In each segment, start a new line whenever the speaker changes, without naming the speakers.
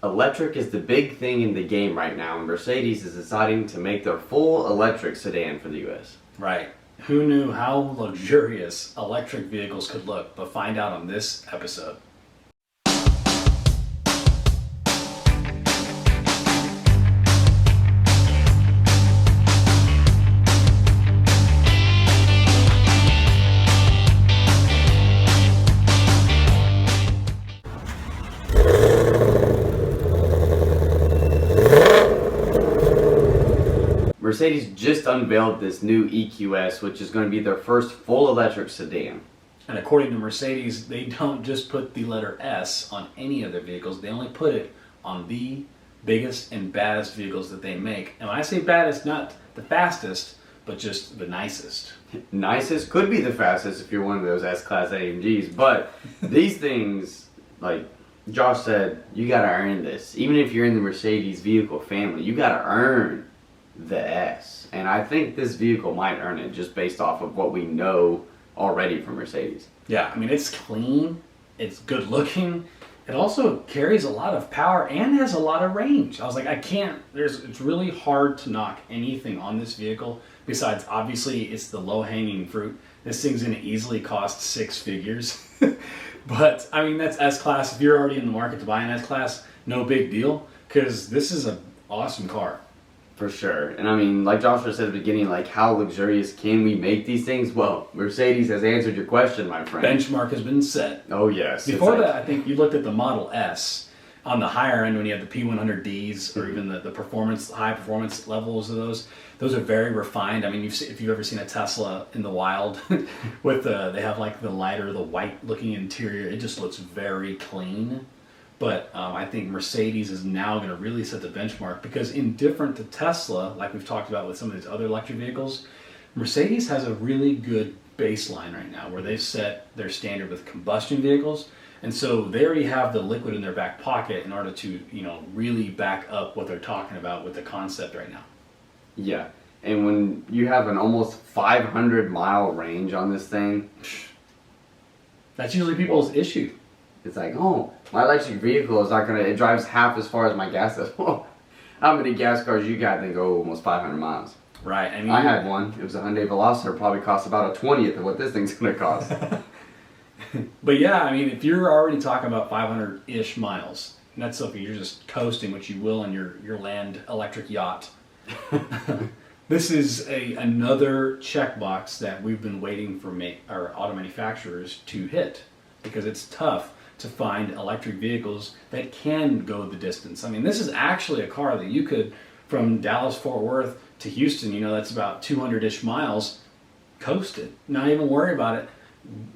Electric is the big thing in the game right now, and Mercedes is deciding to make their full electric sedan for the US.
Right. Who knew how luxurious electric vehicles could look, but find out on this episode.
Mercedes just unveiled this new EQS, which is going to be their first full electric sedan.
And according to Mercedes, they don't just put the letter S on any of their vehicles, they only put it on the biggest and baddest vehicles that they make. And when I say baddest, not the fastest, but just the nicest.
Nicest could be the fastest if you're one of those S-Class AMGs, but these things, like Josh said, you gotta earn this. Even if you're in the Mercedes vehicle family, you gotta earn the S. And I think this vehicle might earn it just based off of what we know already from Mercedes.
Yeah, I mean, it's clean, it's good looking, it also carries a lot of power and has a lot of range. I was like, it's really hard to knock anything on this vehicle besides obviously it's the low-hanging fruit. This thing's gonna easily cost 6 figures. But I mean, that's S-Class. If you're already in the market to buy an S-Class, no big deal, because this is an awesome car.
For sure. And I mean, like Joshua said at the beginning, like how luxurious can we make these things? Well, Mercedes has answered your question, my friend.
Benchmark has been set.
Oh yes.
Before that, I think you looked at the Model S on the higher end when you had the P100Ds or even the performance, high performance levels of those. Those are very refined. I mean, if you've ever seen a Tesla in the wild with they have like the lighter, the white looking interior, it just looks very clean. But I think Mercedes is now going to really set the benchmark because indifferent to Tesla, like we've talked about with some of these other electric vehicles, Mercedes has a really good baseline right now where they've set their standard with combustion vehicles. And so they already have the liquid in their back pocket in order to, really back up what they're talking about with the concept right now.
Yeah. And when you have an almost 500-mile range on this thing,
that's usually people's issue.
It's like, oh, my electric vehicle is not it drives half as far as my gas does. How many gas cars you got that go almost 500 miles?
Right. I mean,
I had one. It was a Hyundai Veloster. Probably cost about a 20th of what this thing's going to cost.
But yeah, I mean, if you're already talking about 500-ish miles, and that's something you're just coasting, which you will in your land electric yacht. This is another checkbox that we've been waiting for our auto manufacturers to hit because it's tough to find electric vehicles that can go the distance. I mean, this is actually a car that you could, from Dallas-Fort Worth to Houston, that's about 200-ish miles, coast it, not even worry about it.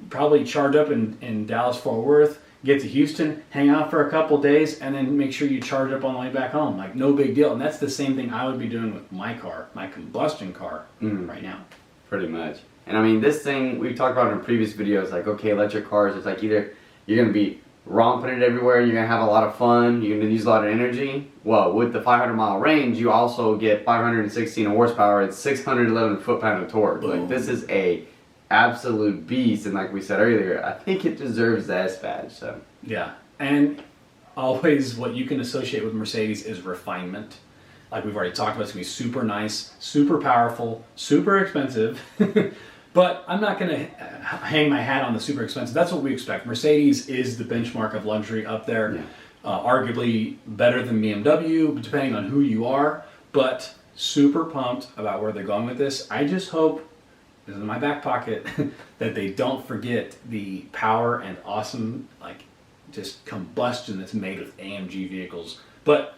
Probably charge up in Dallas-Fort Worth, get to Houston, hang out for a couple days, and then make sure you charge up on the way back home. Like, no big deal. And that's the same thing I would be doing with my car, my combustion car right now.
Pretty much. And I mean, this thing, we've talked about in previous videos, like, okay, electric cars, it's like either you're going to be romping it everywhere, you're going to have a lot of fun, you're going to use a lot of energy. Well, with the 500-mile range, you also get 516 horsepower and 611 foot-pound of torque.
Boom.
Like, this is a absolute beast, and like we said earlier, I think it deserves the S badge. So
yeah, and always what you can associate with Mercedes is refinement. Like we've already talked about, it's going to be super nice, super powerful, super expensive. But I'm not going to hang my hat on the super expensive. That's what we expect. Mercedes is the benchmark of luxury up there. Yeah. Arguably better than BMW, depending on who you are. But super pumped about where they're going with this. I just hope, this is in my back pocket, that they don't forget the power and awesome, just combustion that's made with AMG vehicles. But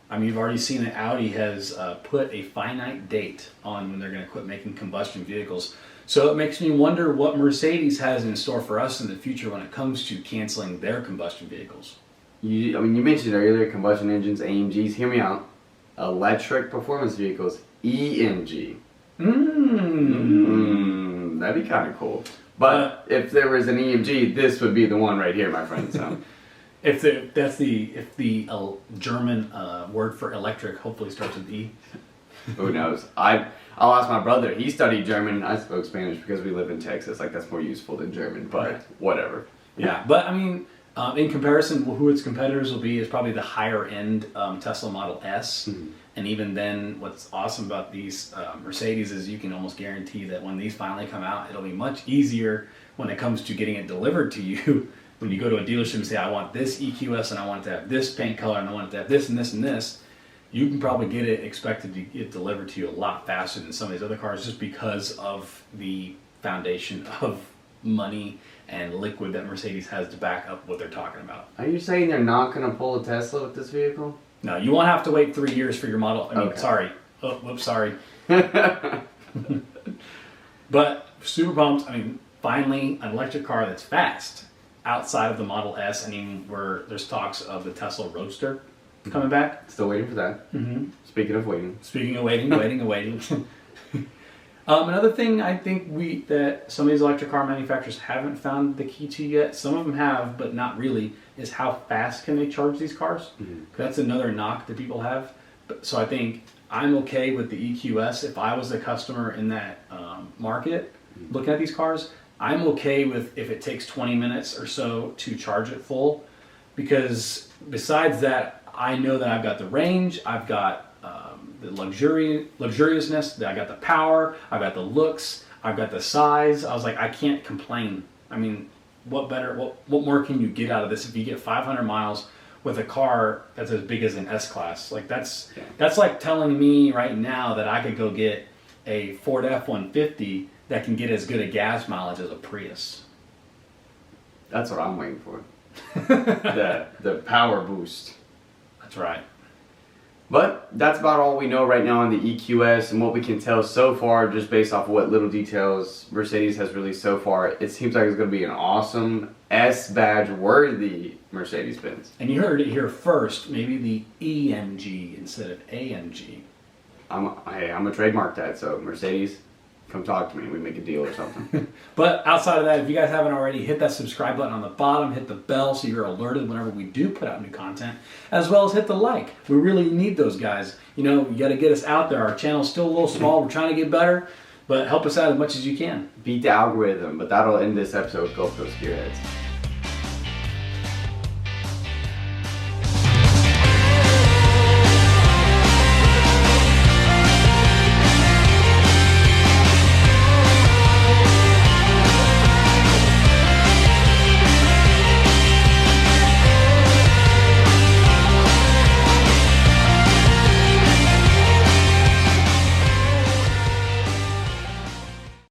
I mean, you've already seen that Audi has put a finite date on when they're going to quit making combustion vehicles. So it makes me wonder what Mercedes has in store for us in the future when it comes to canceling their combustion vehicles.
You mentioned earlier combustion engines, AMGs. Hear me out. Electric performance vehicles, EMG. That'd be kind of cool. But if there was an EMG, this would be the one right here, my friend. So.
If the German word for electric hopefully starts with E.
Who knows? I'll ask my brother. He studied German. I spoke Spanish because we live in Texas. Like, that's more useful than German, but whatever.
Yeah, but I mean, In comparison, who its competitors will be is probably the higher end Tesla Model S. And even then, what's awesome about these Mercedes is you can almost guarantee that when these finally come out, it'll be much easier when it comes to getting it delivered to you. When you go to a dealership and say, I want this EQS and I want it to have this paint color and I want it to have this and this and this, you can probably get it expected to get delivered to you a lot faster than some of these other cars just because of the foundation of money and liquid that Mercedes has to back up what they're talking about.
Are you saying they're not going to pull a Tesla with this vehicle?
No, you won't have to wait 3 years for your model. I mean,
Okay.
sorry. Oh, whoops, sorry. But super pumped. I mean, finally, an electric car that's fast outside of the Model S. I mean, where there's talks of the Tesla Roadster coming back.
Still waiting for that. Speaking of waiting.
Speaking of waiting. Another thing I think that some of these electric car manufacturers haven't found the key to yet, some of them have, but not really, is how fast can they charge these cars? That's another knock that people have. So I think I'm okay with the EQS. If I was a customer in that market looking at these cars, I'm okay with if it takes 20 minutes or so to charge it full, because besides that, I know that I've got the range, I've got the luxuriousness, I got the power, I've got the looks, I've got the size. I was like, I can't complain. I mean, what more can you get out of this if you get 500 miles with a car that's as big as an S-Class? Like that's like telling me right now that I could go get a Ford F-150 that can get as good a gas mileage as a Prius.
That's what I'm waiting for. the power boost.
That's right.
But that's about all we know right now on the EQS and what we can tell so far, just based off of what little details Mercedes has released so far. It seems like it's going to be an awesome S-badge worthy Mercedes-Benz.
And you heard it here first, maybe the EMG instead of AMG.
I'm going to trademark that, so Mercedes, come talk to me. We make a deal or something.
But outside of that, if you guys haven't already, hit that subscribe button on the bottom, hit the bell so you're alerted whenever we do put out new content, as well as hit the like. We really need those guys. You know, you got to get us out there. Our channel's still a little small. We're trying to get better, but help us out as much as you can.
Beat the algorithm, but that'll end this episode of Gulf Coast Gearheads.